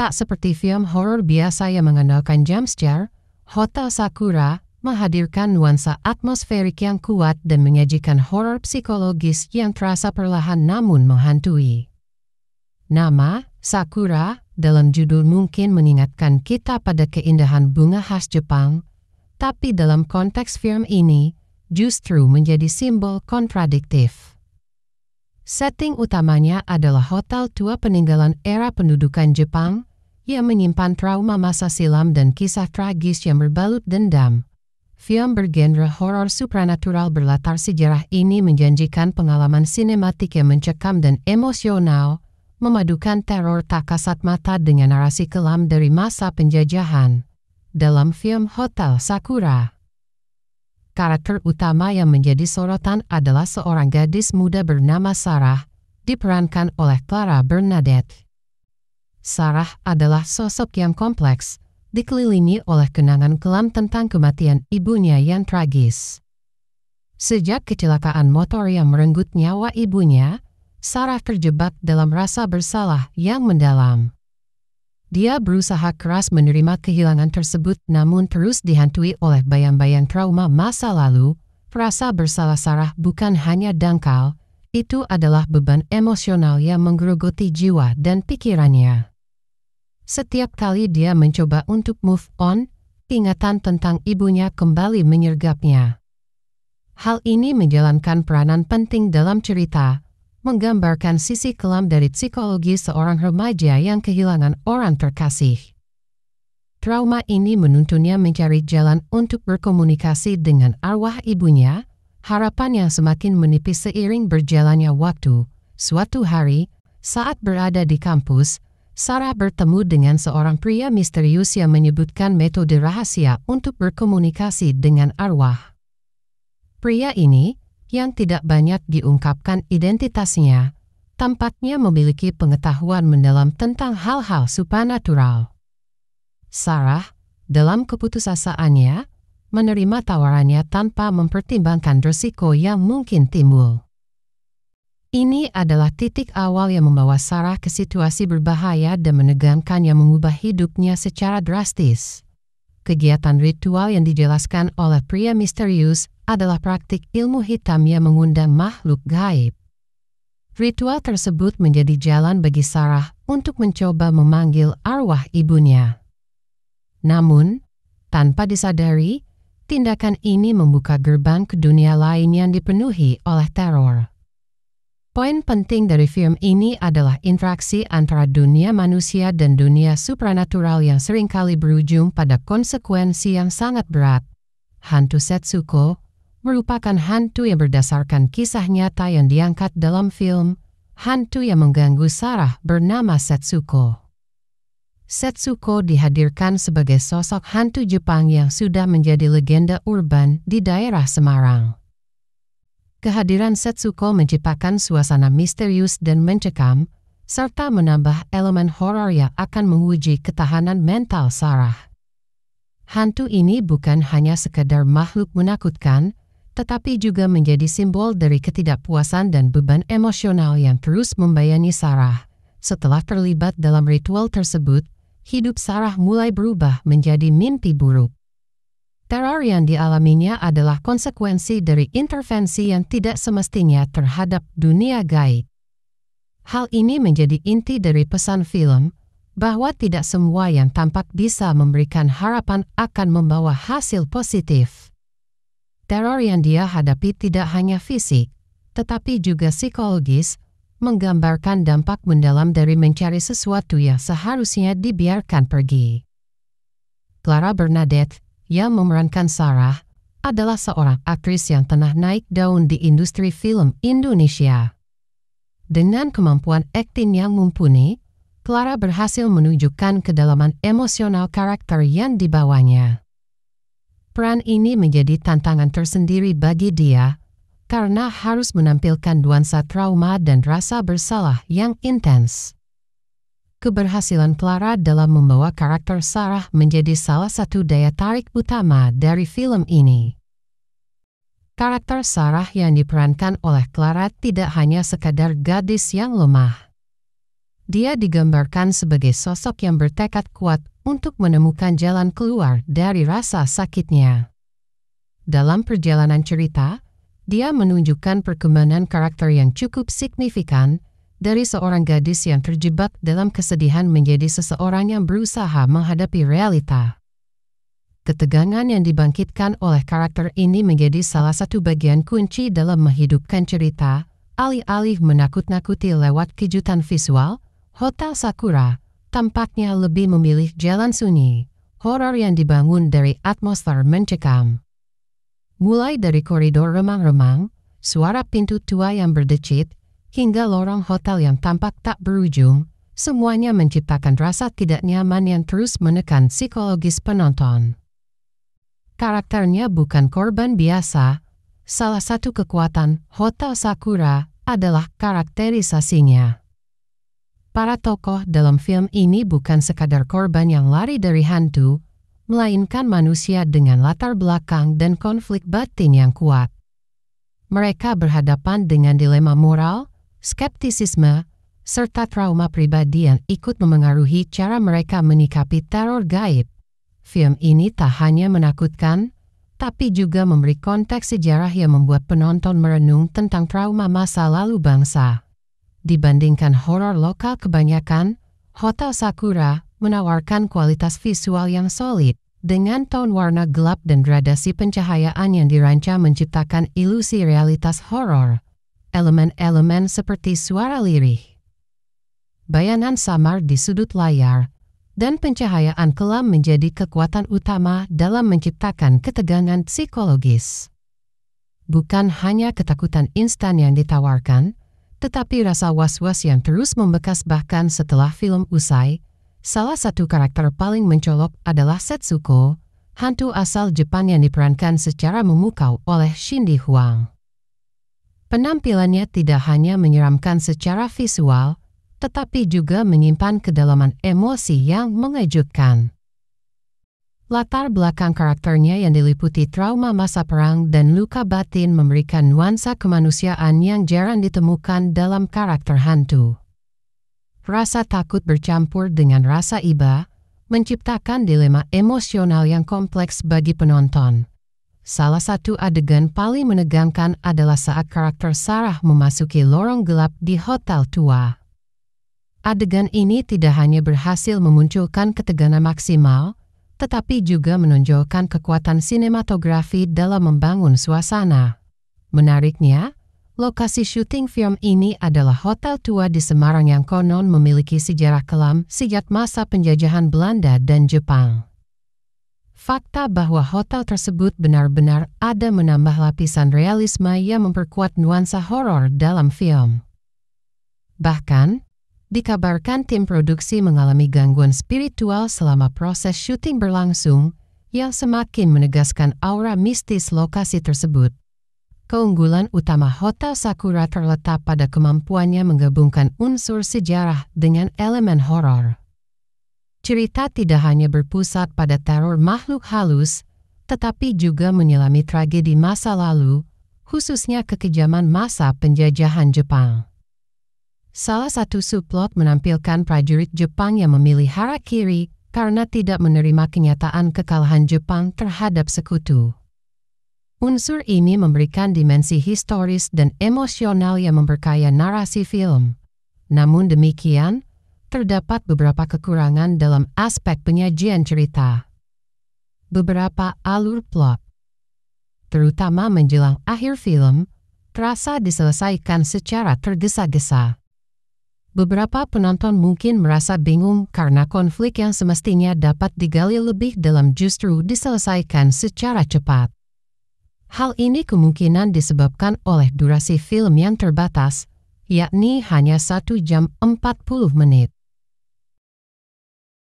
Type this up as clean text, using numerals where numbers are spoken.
Tak seperti film horor biasa yang mengandalkan jumpscare, Hotel Sakura menghadirkan nuansa atmosferik yang kuat dan menyajikan horor psikologis yang terasa perlahan namun menghantui. Nama, Sakura, dalam judul mungkin mengingatkan kita pada keindahan bunga khas Jepang, tapi dalam konteks film ini, justru menjadi simbol kontradiktif. Setting utamanya adalah hotel tua peninggalan era pendudukan Jepang yang menyimpan trauma masa silam dan kisah tragis yang berbalut dendam. Film bergenre horor supranatural berlatar sejarah ini menjanjikan pengalaman sinematik yang mencekam dan emosional, memadukan teror tak kasat mata dengan narasi kelam dari masa penjajahan. Dalam film Hotel Sakura, karakter utama yang menjadi sorotan adalah seorang gadis muda bernama Sarah, diperankan oleh Clara Bernadette. Sarah adalah sosok yang kompleks, dikelilingi oleh kenangan kelam tentang kematian ibunya yang tragis. Sejak kecelakaan motor yang merenggut nyawa ibunya, Sarah terjebak dalam rasa bersalah yang mendalam. Dia berusaha keras menerima kehilangan tersebut namun terus dihantui oleh bayang-bayang trauma masa lalu. Rasa bersalah Sarah bukan hanya dangkal, itu adalah beban emosional yang menggerogoti jiwa dan pikirannya. Setiap kali dia mencoba untuk move on, ingatan tentang ibunya kembali menyergapnya. Hal ini menjalankan peranan penting dalam cerita, menggambarkan sisi kelam dari psikologi seorang remaja yang kehilangan orang terkasih. Trauma ini menuntunnya mencari jalan untuk berkomunikasi dengan arwah ibunya, harapan yang semakin menipis seiring berjalannya waktu. Suatu hari, saat berada di kampus, Sarah bertemu dengan seorang pria misterius yang menyebutkan metode rahasia untuk berkomunikasi dengan arwah. Pria ini, yang tidak banyak diungkapkan identitasnya, tampaknya memiliki pengetahuan mendalam tentang hal-hal supranatural. Sarah, dalam keputusasaannya, menerima tawarannya tanpa mempertimbangkan risiko yang mungkin timbul. Ini adalah titik awal yang membawa Sarah ke situasi berbahaya dan menegangkan yang mengubah hidupnya secara drastis. Kegiatan ritual yang dijelaskan oleh pria misterius adalah praktik ilmu hitam yang mengundang makhluk gaib. Ritual tersebut menjadi jalan bagi Sarah untuk mencoba memanggil arwah ibunya. Namun, tanpa disadari, tindakan ini membuka gerbang ke dunia lain yang dipenuhi oleh teror. Poin penting dari film ini adalah interaksi antara dunia manusia dan dunia supranatural yang seringkali berujung pada konsekuensi yang sangat berat. Hantu Setsuko merupakan hantu yang berdasarkan kisah nyata yang diangkat dalam film. Hantu yang mengganggu Sarah bernama Setsuko. Setsuko dihadirkan sebagai sosok hantu Jepang yang sudah menjadi legenda urban di daerah Semarang. Kehadiran Setsuko menciptakan suasana misterius dan mencekam, serta menambah elemen horor yang akan menguji ketahanan mental Sarah. Hantu ini bukan hanya sekedar makhluk menakutkan, tetapi juga menjadi simbol dari ketidakpuasan dan beban emosional yang terus membayangi Sarah. Setelah terlibat dalam ritual tersebut, hidup Sarah mulai berubah menjadi mimpi buruk. Teror yang dialaminya adalah konsekuensi dari intervensi yang tidak semestinya terhadap dunia gaib. Hal ini menjadi inti dari pesan film, bahwa tidak semua yang tampak bisa memberikan harapan akan membawa hasil positif. Teror yang dia hadapi tidak hanya fisik, tetapi juga psikologis, menggambarkan dampak mendalam dari mencari sesuatu yang seharusnya dibiarkan pergi. Clara Bernadette, yang memerankan Sarah, adalah seorang aktris yang tengah naik daun di industri film Indonesia. Dengan kemampuan akting yang mumpuni, Clara berhasil menunjukkan kedalaman emosional karakter yang dibawanya. Peran ini menjadi tantangan tersendiri bagi dia, karena harus menampilkan nuansa trauma dan rasa bersalah yang intens. Keberhasilan Clara dalam membawa karakter Sarah menjadi salah satu daya tarik utama dari film ini. Karakter Sarah yang diperankan oleh Clara tidak hanya sekadar gadis yang lemah. Dia digambarkan sebagai sosok yang bertekad kuat untuk menemukan jalan keluar dari rasa sakitnya. Dalam perjalanan cerita, dia menunjukkan perkembangan karakter yang cukup signifikan, dari seorang gadis yang terjebak dalam kesedihan menjadi seseorang yang berusaha menghadapi realita. Ketegangan yang dibangkitkan oleh karakter ini menjadi salah satu bagian kunci dalam menghidupkan cerita, alih-alih menakut-nakuti lewat kejutan visual. Hotel Sakura tampaknya lebih memilih jalan sunyi, horor yang dibangun dari atmosfer mencekam. Mulai dari koridor remang-remang, suara pintu tua yang berdecit, hingga lorong hotel yang tampak tak berujung, semuanya menciptakan rasa tidak nyaman yang terus menekan psikologis penonton. Karakternya bukan korban biasa. Salah satu kekuatan Hotel Sakura adalah karakterisasinya. Para tokoh dalam film ini bukan sekadar korban yang lari dari hantu, melainkan manusia dengan latar belakang dan konflik batin yang kuat. Mereka berhadapan dengan dilema moral, skeptisisme, serta trauma pribadi yang ikut memengaruhi cara mereka menyikapi teror gaib. Film ini tak hanya menakutkan, tapi juga memberi konteks sejarah yang membuat penonton merenung tentang trauma masa lalu bangsa. Dibandingkan horor lokal kebanyakan, Hotel Sakura menawarkan kualitas visual yang solid, dengan tone warna gelap dan gradasi pencahayaan yang dirancang menciptakan ilusi realitas horor. Elemen-elemen seperti suara lirih, bayangan samar di sudut layar, dan pencahayaan kelam menjadi kekuatan utama dalam menciptakan ketegangan psikologis. Bukan hanya ketakutan instan yang ditawarkan, tetapi rasa was-was yang terus membekas bahkan setelah film usai. Salah satu karakter paling mencolok adalah Setsuko, hantu asal Jepang yang diperankan secara memukau oleh Cindy Huang. Penampilannya tidak hanya menyeramkan secara visual, tetapi juga menyimpan kedalaman emosi yang mengejutkan. Latar belakang karakternya yang diliputi trauma masa perang dan luka batin memberikan nuansa kemanusiaan yang jarang ditemukan dalam karakter hantu. Rasa takut bercampur dengan rasa iba, menciptakan dilema emosional yang kompleks bagi penonton. Salah satu adegan paling menegangkan adalah saat karakter Sarah memasuki lorong gelap di hotel tua. Adegan ini tidak hanya berhasil memunculkan ketegangan maksimal, tetapi juga menonjolkan kekuatan sinematografi dalam membangun suasana. Menariknya, lokasi syuting film ini adalah hotel tua di Semarang yang konon memiliki sejarah kelam sejak masa penjajahan Belanda dan Jepang. Fakta bahwa hotel tersebut benar-benar ada menambah lapisan realisme yang memperkuat nuansa horor dalam film. Bahkan, dikabarkan tim produksi mengalami gangguan spiritual selama proses syuting berlangsung, yang semakin menegaskan aura mistis lokasi tersebut. Keunggulan utama Hotel Sakura terletak pada kemampuannya menggabungkan unsur sejarah dengan elemen horor. Cerita tidak hanya berpusat pada teror makhluk halus, tetapi juga menyelami tragedi masa lalu, khususnya kekejaman masa penjajahan Jepang. Salah satu subplot menampilkan prajurit Jepang yang memilih harakiri karena tidak menerima kenyataan kekalahan Jepang terhadap sekutu. Unsur ini memberikan dimensi historis dan emosional yang memperkaya narasi film. Namun demikian, terdapat beberapa kekurangan dalam aspek penyajian cerita. Beberapa alur plot, terutama menjelang akhir film, terasa diselesaikan secara tergesa-gesa. Beberapa penonton mungkin merasa bingung karena konflik yang semestinya dapat digali lebih dalam justru diselesaikan secara cepat. Hal ini kemungkinan disebabkan oleh durasi film yang terbatas, yakni hanya 1 jam 40 menit.